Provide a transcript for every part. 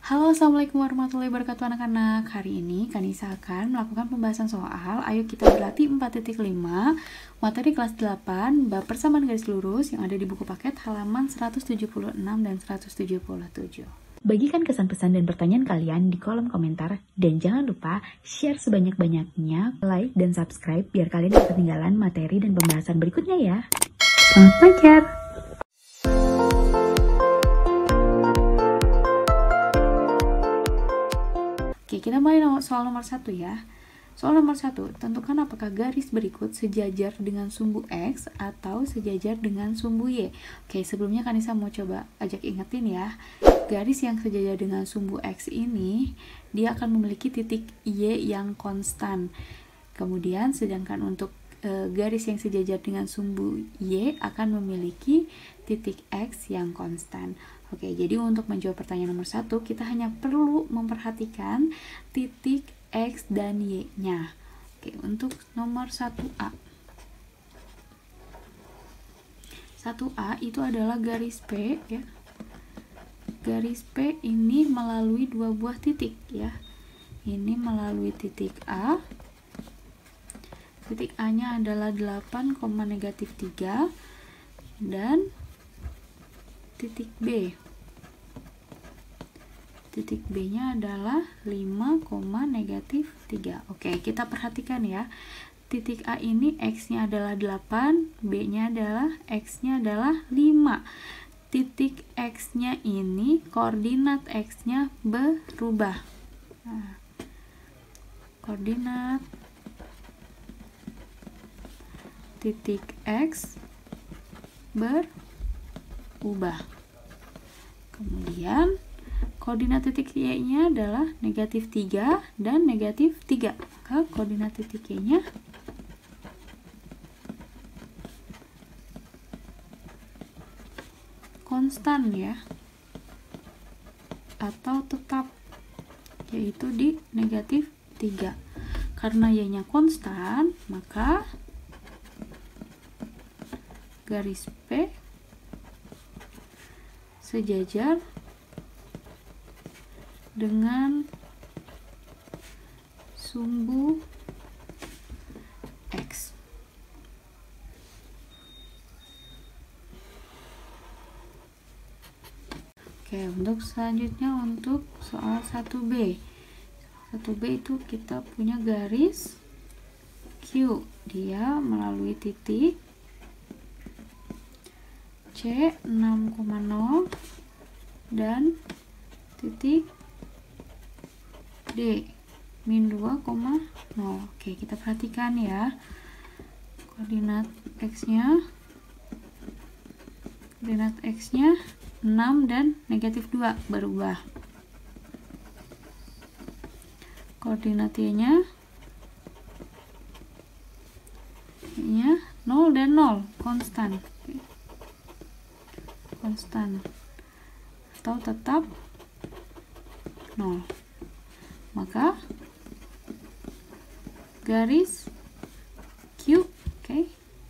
Halo, assalamualaikum warahmatullahi wabarakatuh anak-anak. Hari ini Kanisa akan melakukan pembahasan soal Ayo Kita Berlatih 4.5 materi kelas 8 bab persamaan garis lurus yang ada di buku paket halaman 176 dan 177. Bagikan kesan-pesan dan pertanyaan kalian di kolom komentar dan jangan lupa share sebanyak-banyaknya, like dan subscribe biar kalian tidak ketinggalan materi dan pembahasan berikutnya ya. Selamat belajar. Oke, kita mulai soal nomor 1 ya. Soal nomor 1, tentukan apakah garis berikut sejajar dengan sumbu X atau sejajar dengan sumbu Y. Oke, sebelumnya Kanisa mau coba ajak ingetin ya. Garis yang sejajar dengan sumbu X ini, dia akan memiliki titik Y yang konstan. Kemudian, sedangkan untuk garis yang sejajar dengan sumbu Y akan memiliki titik X yang konstan. Oke, jadi untuk menjawab pertanyaan nomor 1, kita hanya perlu memperhatikan titik X dan Y-nya. Oke, untuk nomor 1A. 1A itu adalah garis P ya. Garis P ini melalui dua buah titik ya. Ini melalui titik A. Titik A-nya adalah 8,-3 dan titik B. Titik B-nya adalah 5,-3. Oke, kita perhatikan ya. Titik A ini X-nya adalah 8, B-nya adalah X-nya adalah 5. Titik X-nya ini, koordinat X-nya berubah. Nah, koordinat titik X berubah. Kemudian koordinat titik Y-nya adalah -3 dan -3. Maka koordinat titik Y-nya konstan ya, atau tetap, yaitu di -3. Karena Y-nya konstan, maka garis P sejajar dengan sumbu X. Oke, untuk selanjutnya untuk soal 1B. 1B itu kita punya garis Q. Dia melalui titik C 6,0 dan titik D min 2,0. Oke, kita perhatikan ya. Koordinat X-nya 6 dan -2 berubah. Koordinat Y-nya 0 dan 0, konstan. Konstan atau tetap 0. Maka garis Q,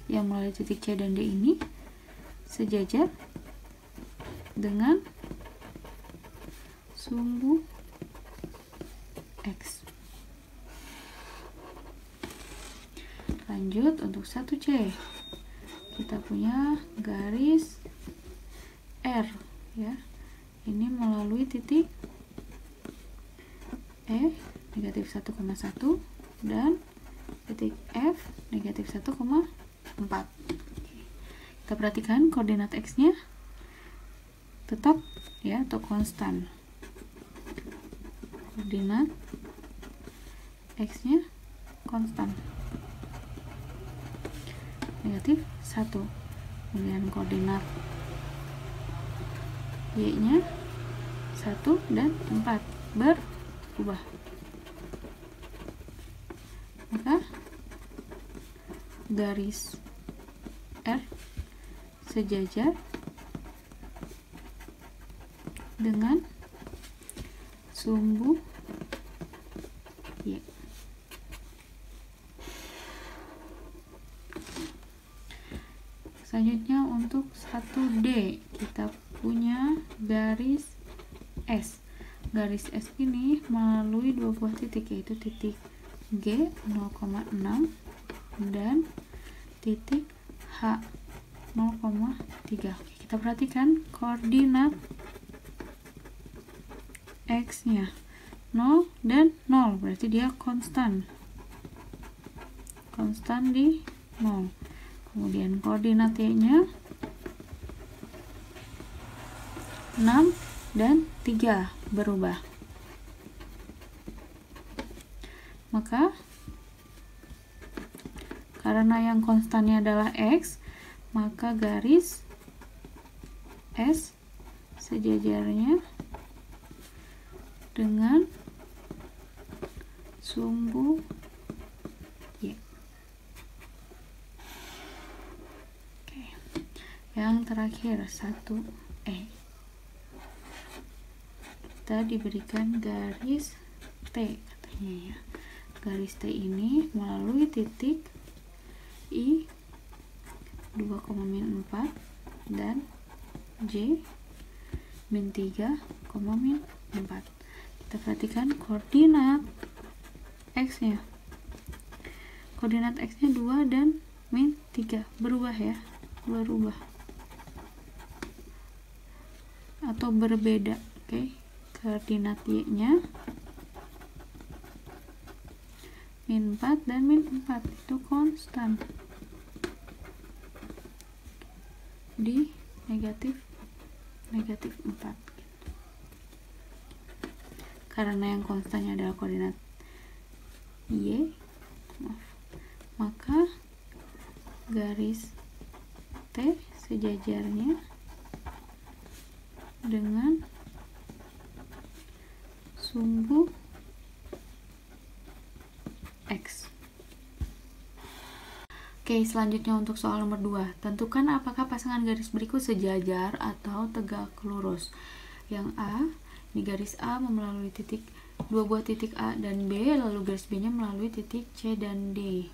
yang melalui titik C dan D ini sejajar dengan sumbu X. Lanjut untuk 1C. Kita punya garis R ya. Ini melalui titik E -1,1 dan titik F -1,4. Kita perhatikan koordinat X-nya tetap ya atau konstan. Koordinat X-nya konstan, -1. Kemudian koordinat Y-nya 1 dan 4 berubah. Maka garis R sejajar dengan sumbu Y. Selanjutnya untuk 1D kita punya garis S. garis S ini melalui dua buah titik, yaitu titik G 0,6 dan titik H 0,3. Oke, kita perhatikan koordinat X nya 0 dan 0, berarti dia konstan di 0. Kemudian koordinat Y nya 6 dan 3 berubah. Maka karena yang konstannya adalah X, maka garis S sejajarnya dengan sumbu Y. Oke. Yang terakhir 1E. Kita diberikan garis T katanya ya. Garis T ini melalui titik I 2,-4 dan J min 3,-4. Kita perhatikan koordinat X nya. Koordinat X nya 2 dan min 3 berubah ya, berubah atau berbeda. Oke. Koordinat Y nya min 4 dan min 4 itu konstan di negatif 4. Karena yang konstannya adalah koordinat Y, maka garis T sejajarnya dengan sumbu X. Oke, selanjutnya untuk soal nomor 2. Tentukan apakah pasangan garis berikut sejajar atau tegak lurus. Yang A, ini garis A melalui titik dua buah titik A dan B, lalu garis B nya melalui titik C dan D.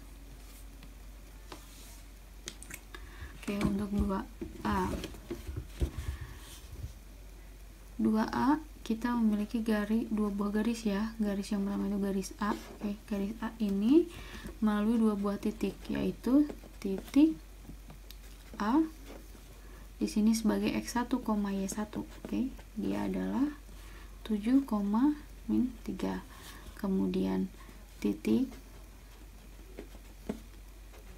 Oke, untuk 2A. 2A kita memiliki dua buah garis ya. Garis yang pertama itu garis A. Oke, garis A ini melalui dua buah titik, yaitu titik A di sini sebagai X1, Y1. Oke, dia adalah 7, min 3. Kemudian titik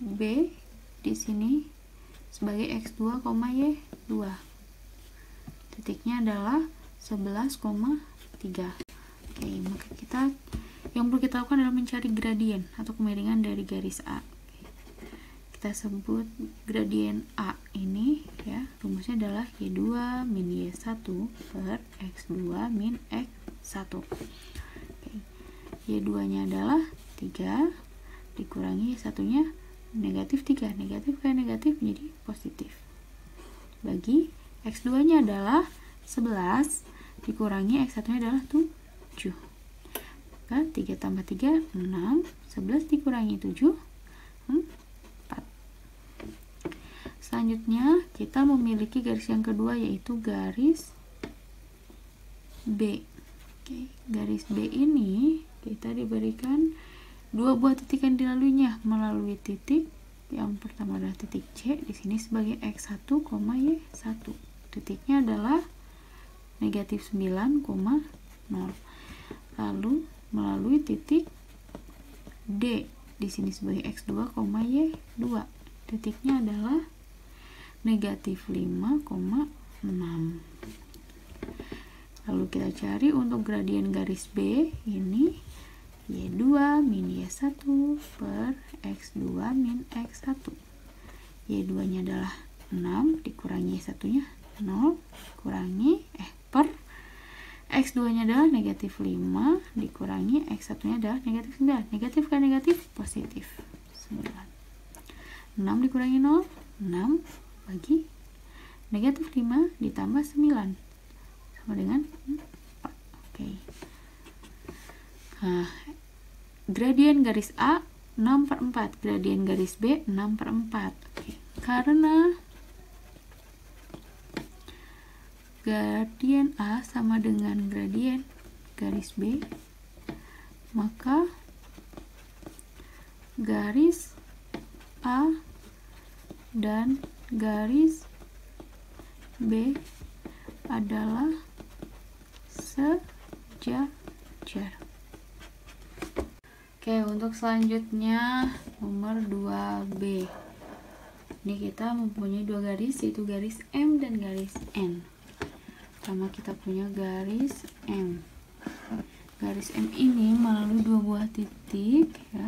B di sini sebagai X2, Y2. Titiknya adalah 11,3. Oke, maka yang perlu kita lakukan adalah mencari gradien atau kemiringan dari garis A. Oke. Kita sebut gradien A ini ya, rumusnya adalah Y2 min Y1 per X2 min X1. Oke. Y2 nya adalah 3 dikurangi Y1 nya negatif 3, negatif ke negatif menjadi positif. Bagi X2 nya adalah 11 dikurangi X1 nya adalah 7. Maka 3 tambah 3, 6. 11 dikurangi 7, 4. Selanjutnya kita memiliki garis yang kedua, yaitu garis B. Oke, garis B ini kita diberikan dua buah titik yang dilaluinya melalui titik yang pertama adalah titik C di sini sebagai X1, Y1. Titiknya adalah negatif 9,0. Lalu melalui titik D di sini sebagai X2, Y2. Titiknya adalah negatif 5,6. Lalu kita cari untuk gradien garis B ini Y2 min Y1 per X2 min X1. Y2 nya adalah 6 dikurangi Y1 nya 0 kurangi per X2 nya adalah negatif 5 dikurangi X1 nya adalah negatif 9. Negatif ke negatif positif 9. 6 dikurangi 0, 6 bagi negatif 5 ditambah 9 sama dengan 4. Oke. Nah, gradien garis A 6/4, gradien garis B 6/4. Oke. Karena gradien A sama dengan gradien garis B, maka garis A dan garis B adalah sejajar. Oke, untuk selanjutnya nomor 2B. Ini kita mempunyai dua garis, yaitu garis M dan garis N. Pertama kita punya garis M. Garis M ini melalui dua buah titik ya.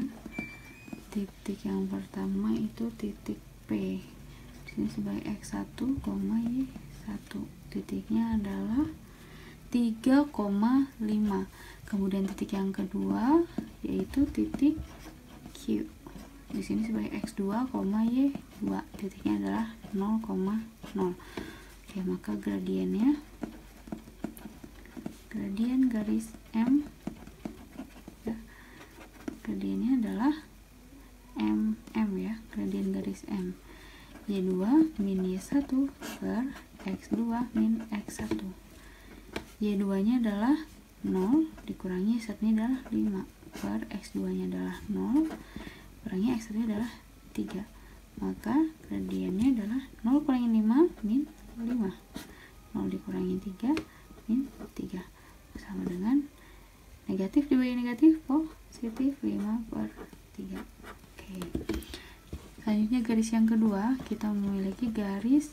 Titik yang pertama itu titik P. Di sini sebagai X1, Y1. Titiknya adalah 3,5. Kemudian titik yang kedua yaitu titik Q. Di sini sebagai X2, Y2. Titiknya adalah 0,0. Oke, maka gradiennya, gradien garis M ya, gradiennya adalah MM ya, gradien garis M. Y2 min Y1 per X2 min X1. Y2 nya adalah 0 dikurangi Y1 nya adalah 5 per X2 nya adalah 0 kurangi X1 nya adalah 3. Maka gradiennya adalah 0 kurangi 5 min 5. 0 dikurangi 3 min 3 sama dengan negatif dibagi negatif positif 5 per 3. Oke. Selanjutnya garis yang kedua, kita memiliki garis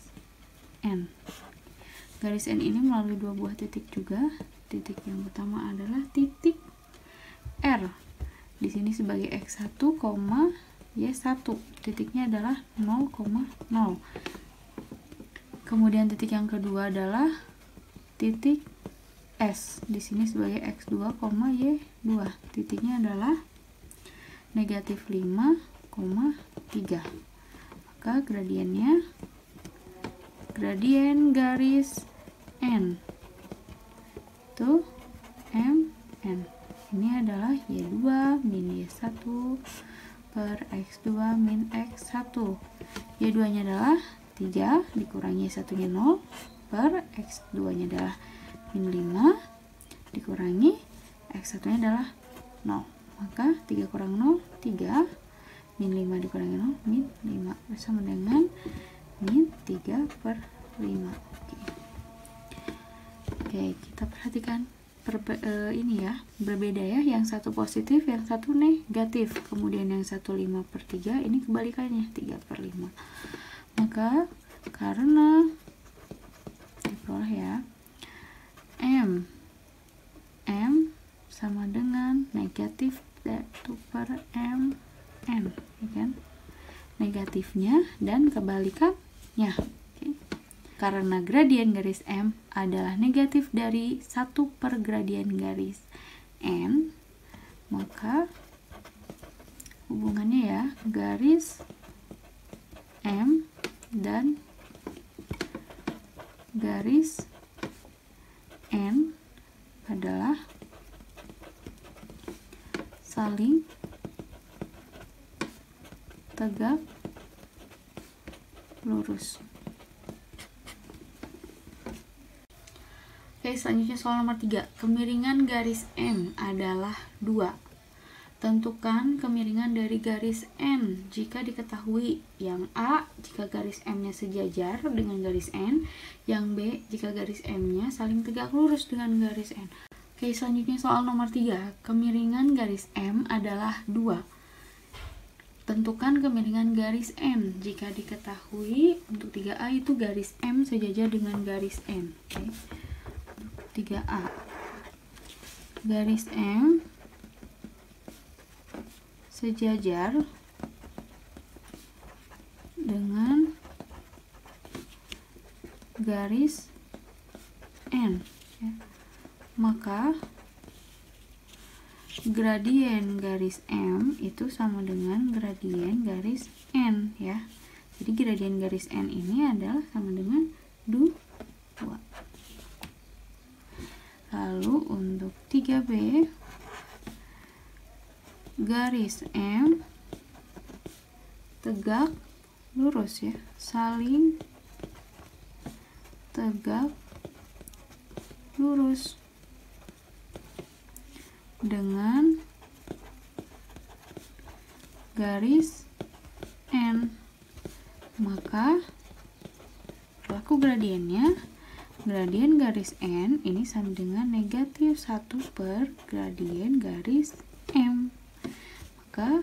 N. Garis N ini melalui dua buah titik juga. Titik yang pertama adalah titik R. Di sini sebagai X1, Y1. Titiknya adalah 0,0. Kemudian titik yang kedua adalah titik S. Di sini sebagai X2, Y2. Titiknya adalah negatif 5,3. Maka gradiennya, gradien garis N itu MN. Ini adalah Y2 min Y1 per X2 min X1. Y2 nya adalah 3 dikurangi Y1 nya 0 per X2 nya adalah min 5 dikurangi X1 nya adalah 0. Maka 3 kurang 0, 3 min 5 dikurangi 0, min 5 bersama dengan min 3 per 5. Oke, kita perhatikan ini ya, berbeda ya, yang satu positif, yang satu negatif. Kemudian yang satu 5 per 3, ini kebalikannya 3 per 5. Maka karena diperoleh ya, M sama dengan negatif 1 per M N, ya kan? Negatifnya dan kebalikannya. Oke. Karena gradien garis M adalah negatif dari 1 per gradien garis N, maka hubungannya ya, garis M dan garis N adalah saling tegak lurus. Oke, selanjutnya soal nomor 3. Kemiringan garis M adalah 2. Tentukan kemiringan dari garis N jika diketahui. Yang A, jika garis M-nya sejajar dengan garis N. Yang B, jika garis M-nya saling tegak lurus dengan garis N. Oke, selanjutnya soal nomor 3. Kemiringan garis M adalah 2. Tentukan kemiringan garis N jika diketahui. Untuk 3A itu garis M sejajar dengan garis N. Oke. 3A, garis M sejajar dengan garis N ya. Maka gradien garis M itu sama dengan gradien garis N ya. Jadi gradien garis N ini adalah sama dengan 2. Lalu untuk 3B, garis M tegak lurus ya, saling tegak lurus. dengan garis N. Maka berlaku gradiennya, gradien garis N ini sama dengan negatif 1 per gradien garis M. Maka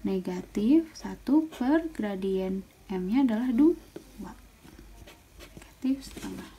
negatif 1 per gradien M-nya adalah 2. Negatif setengah.